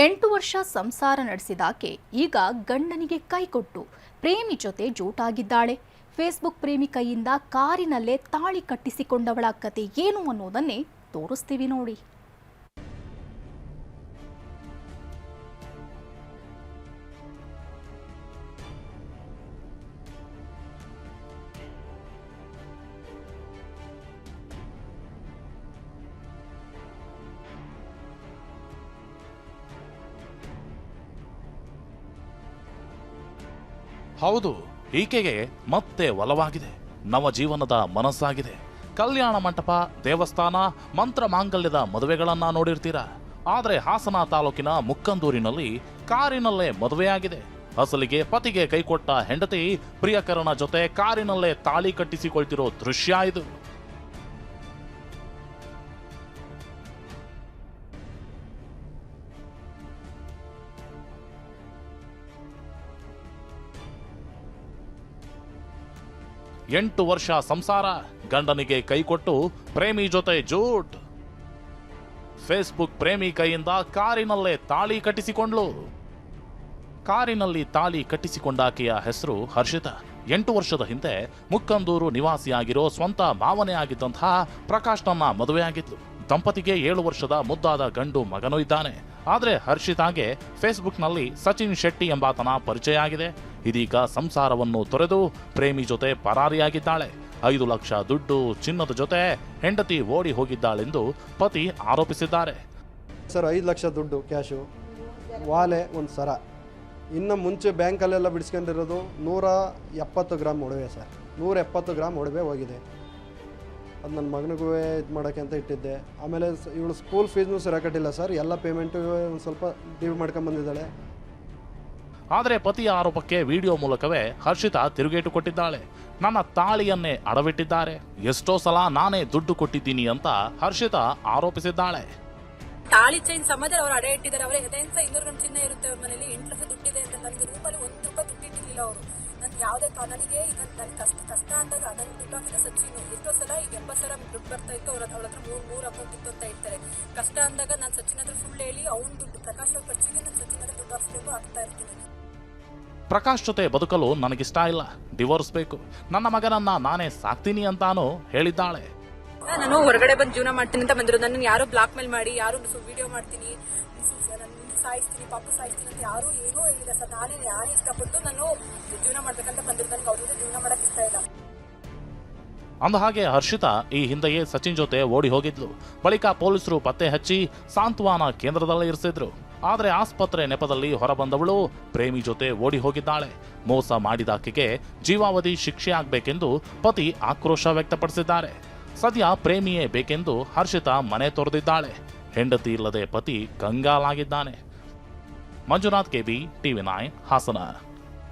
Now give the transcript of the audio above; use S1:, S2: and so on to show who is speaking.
S1: 8 ವರ್ಷ ಸಂಸಾರ ನಡೆಸಿದಾಕೆ ಈಗ ಗಂಡನಿಗೆ ಕೈಕೊಟ್ಟು ಪ್ರೇಮಿ ಜೊತೆ ಜೂಟಾಗಿದ್ದಾಳೆ. ಫೇಸ್ಬುಕ್ ಪ್ರೇಮಿ ಕೈಯಿಂದ ಕಾರಿನಲ್ಲೇ ತಾಳಿ ಕಟ್ಟಿಸಿಕೊಂಡವಳ ಕತೆ ಏನು ಅನ್ನೋದನ್ನೇ ತೋರಿಸ್ತೀವಿ ನೋಡಿ.
S2: ಹೌದು, ಈಕೆಗೆ ಮತ್ತೆ ಒಲವಾಗಿದೆ. ನವ ಜೀವನದ ಮನಸ್ಸಾಗಿದೆ. ಕಲ್ಯಾಣ ಮಂಟಪ, ದೇವಸ್ಥಾನ, ಮಂತ್ರ ಮಾಂಗಲ್ಯದ ಮದುವೆಗಳನ್ನ ನೋಡಿರ್ತೀರ. ಆದ್ರೆ ಹಾಸನ ತಾಲೂಕಿನ ಮುಕ್ಕಂದೂರಿನಲ್ಲಿ ಕಾರಿನಲ್ಲೇ ಮದುವೆಯಾಗಿದೆ. ಅಸಲಿಗೆ ಪತಿಗೆ ಕೈಕೊಟ್ಟ ಹೆಂಡತಿ ಪ್ರಿಯಕರನ ಜೊತೆ ಕಾರಿನಲ್ಲೇ ತಾಳಿ ಕಟ್ಟಿಸಿಕೊಳ್ತಿರೋ ದೃಶ್ಯ ಇದು. ಎಂಟು ವರ್ಷ ಸಂಸಾರ, ಗಂಡನಿಗೆ ಕೈಕೊಟ್ಟು ಪ್ರೇಮಿ ಜೊತೆ ಜೂಟ್. ಫೇಸ್ಬುಕ್ ಪ್ರೇಮಿ ಕೈಯಿಂದ ಕಾರಿನಲ್ಲೇ ತಾಳಿ ಕಟ್ಟಿಸಿಕೊಂಡ್ಲು. ಕಾರಿನಲ್ಲಿ ತಾಳಿ ಕಟ್ಟಿಸಿಕೊಂಡಾಕೆಯ ಹೆಸರು ಹರ್ಷಿತಾ. 8 ವರ್ಷದ ಹಿಂದೆ ಮುಕ್ಕಂದೂರು ನಿವಾಸಿಯಾಗಿರೋ ಸ್ವಂತ ಭಾವನೆ ಆಗಿದ್ದಂತಹ ಪ್ರಕಾಶ್ನನ್ನ ಮದುವೆಯಾಗಿದ್ಲು. ದಂಪತಿಗೆ 7 ವರ್ಷದ ಮುದ್ದಾದ ಗಂಡು ಮಗನೂ ಇದ್ದಾನೆ. ಆದ್ರೆ ಹರ್ಷಿತಾಗೆ ಫೇಸ್ಬುಕ್ನಲ್ಲಿ ಸಚಿನ್ ಶೆಟ್ಟಿ ಎಂಬಾತನ ಪರಿಚಯ ಆಗಿದೆ. ಇದೀಗ ಸಂಸಾರವನ್ನು ತೊರೆದು ಪ್ರೇಮಿ ಜೊತೆ ಪರಾರಿಯಾಗಿದ್ದಾಳೆ. 5 ಲಕ್ಷ ದುಡ್ಡು, ಚಿನ್ನದ ಜೊತೆ ಹೆಂಡತಿ ಓಡಿ ಹೋಗಿದ್ದಾಳೆಂದು ಪತಿ ಆರೋಪಿಸಿದ್ದಾರೆ.
S3: ಸರ್ 5 ಲಕ್ಷ ದುಡ್ಡು ಕ್ಯಾಶು, ವಾಲೆ, ಒಂದು ಸರ. ಇನ್ನು ಮುಂಚೆ ಬ್ಯಾಂಕಲ್ಲೆಲ್ಲ ಬಿಡಿಸ್ಕೊಂಡಿರೋದು 170 ಗ್ರಾಮ್ ಒಡವೆ ಸರ್. 170 ಗ್ರಾಮ್ ಒಡವೆ ಹೋಗಿದೆ. ಅದು ನನ್ನ ಮಗನಿಗೂ ಇದು ಮಾಡೋಕ್ಕೆ ಅಂತ ಇಟ್ಟಿದ್ದೆ. ಆಮೇಲೆ ಇವಳು ಸ್ಕೂಲ್ ಫೀಸ್ನೂ ಸರಿ ಕಟ್ಟಿಲ್ಲ ಸರ್. ಎಲ್ಲ ಪೇಮೆಂಟು ಒಂದು ಸ್ವಲ್ಪ ಡ್ಯೂ ಮಾಡ್ಕೊಂಬಂದಿದ್ದಾಳೆ.
S2: ಆದರೆ ಪತಿಯ ಆರೋಪಕ್ಕೆ ವಿಡಿಯೋ ಮೂಲಕವೇ ಹರ್ಷಿತಾ ತಿರುಗೇಟು ಕೊಟ್ಟಿದ್ದಾಳೆ. ನನ್ನ ತಾಳಿಯನ್ನೇ ಅಡವಿಟ್ಟಿದ್ದಾರೆ, ಎಷ್ಟೋ ಸಲ ನಾನೇ ದುಡ್ಡು ಕೊಟ್ಟಿದ್ದೀನಿ ಅಂತ ಹರ್ಷಿತಾ ಆರೋಪಿಸಿದ್ದಾಳೆ.
S4: ತಾಳಿ ಚೈನ್ ಸಂಬಂಧ ಅವ್ರು ಅಡೆ ಇಟ್ಟಿದ್ದಾರೆ. ಅವರೇ 200 ಗ್ರಾಮ್ ಚಿನ್ನ ಇರುತ್ತೆ ಅವ್ರ ಮನೇಲಿ. 8 ಲಕ್ಷ ದುಡ್ಡಿದೆ ಅಂತ ನನಗೆ ರೂಪಲ್ಲಿ 1 ರೂಪಾಯಿ ದುಡ್ಡಿಟ್ಟಿರಲಿಲ್ಲ ಅವರು. ನನ್ಗೆ ಯಾವುದೇ ನನಗೆ ಈಗ ನನಗೆ ಕಷ್ಟ ಅಂದಾಗ ಅದನ್ನು ದುಡ್ಡು ಹಾಕಿದ ಸಚಿನು ಎಷ್ಟೋ ಸಲ ಈಗ 80 ಸಾವಿರ ದುಡ್ಡು ಬರ್ತಾ ಇತ್ತು. ಅವಳ ಹತ್ರ 3 ಅಕೌಂಟ್ ಇತ್ತು ಅಂತ ಹೇಳ್ತಾರೆ. ಕಷ್ಟ ಅಂದಾಗ ನಾನು ಸಚಿನ್ ಹತ್ರ ಸುಳ್ಳು ಹೇಳಿ ಅವ್ನ ದುಡ್ಡು ಪ್ರಕಾಶ್ ಅವ್ರ ಖರ್ಚಿಗೆ ನಾನು ಸಚಿನ್ ಹತ್ರ ದುಡ್ಡು ಹಾಕ್ಸ್ಕೊಂಡು ಆಗ್ತಾ ಇರ್ತೀನಿ.
S2: ಪ್ರಕಾಶ್ ಜೊತೆ ಬದುಕಲು ನನಗಿಷ್ಟ ಇಲ್ಲ, ಡಿವೋರ್ಸ್ ಬೇಕು, ನನ್ನ ಮಗನನ್ನ ನಾನೇ ಸಾಕ್ತೀನಿ ಅಂತಾನು ಹೇಳಿದ್ದಾಳೆ.
S4: ನಾನು ಹೊರಗಡೆ ಬಂದು ಜೀವನ ಮಾಡ್ತೀನಿ ಅಂತ ಬಂದಿರೋ. ನನ್ನ ಯಾರು ಬ್ಲಾಕ್ ಮೇಲ್ ಮಾಡಿ, ಯಾರು ವಿಡಿಯೋ ಮಾಡ್ತೀನಿ, ಸಾಯಿಸ್ತೀನಿ, ಪಾಪ ಸಾಯಿಸ್ತೀನಿ ಅಂತ ಯಾರು ಏನೋ ಹೇಳಿಲ್ಲ ಸರ್. ನಾನೇ ಇಷ್ಟಪಟ್ಟು ನಾನು ಜೀವನ ಮಾಡ್ಬೇಕಂತ ಬಂದಿರೋ. ನನಗೆ ಅವ್ರ ಜೊತೆ ಜೀವನ ಮಾಡಕ್ ಇಷ್ಟ ಇಲ್ಲ.
S2: ಅಂದ ಹಾಗೆ ಹರ್ಷಿತಾ ಈ ಹಿಂದೆಯೇ ಸಚಿನ್ ಜೊತೆ ಓಡಿ ಹೋಗಿದ್ಲು. ಬಳಿಕ ಪೊಲೀಸರು ಪತ್ತೆ ಹಚ್ಚಿ ಸಾಂತ್ವನ ಕೇಂದ್ರದಲ್ಲೇ ಇರಿಸಿದ್ರು. ಆದರೆ ಆಸ್ಪತ್ರೆ ನೆಪದಲ್ಲಿ ಹೊರಬಂದವಳು ಪ್ರೇಮಿ ಜೊತೆ ಓಡಿ ಹೋಗಿದ್ದಾಳೆ. ಮೋಸ ಮಾಡಿದಾಕೆಗೆ ಜೀವಾವಧಿ ಶಿಕ್ಷೆ ಆಗಬೇಕೆಂದು ಪತಿ ಆಕ್ರೋಶ ವ್ಯಕ್ತಪಡಿಸಿದ್ದಾರೆ. ಸದ್ಯ ಪ್ರೇಮಿಯೇ ಬೇಕೆಂದು ಹರ್ಷಿತಾ ಮನೆ ತೊರೆದಿದ್ದಾಳೆ. ಹೆಂಡತಿ ಇಲ್ಲದೆ ಪತಿ ಕಂಗಾಲಾಗಿದ್ದಾನೆ. Manjunath KB, TV9 Hassan.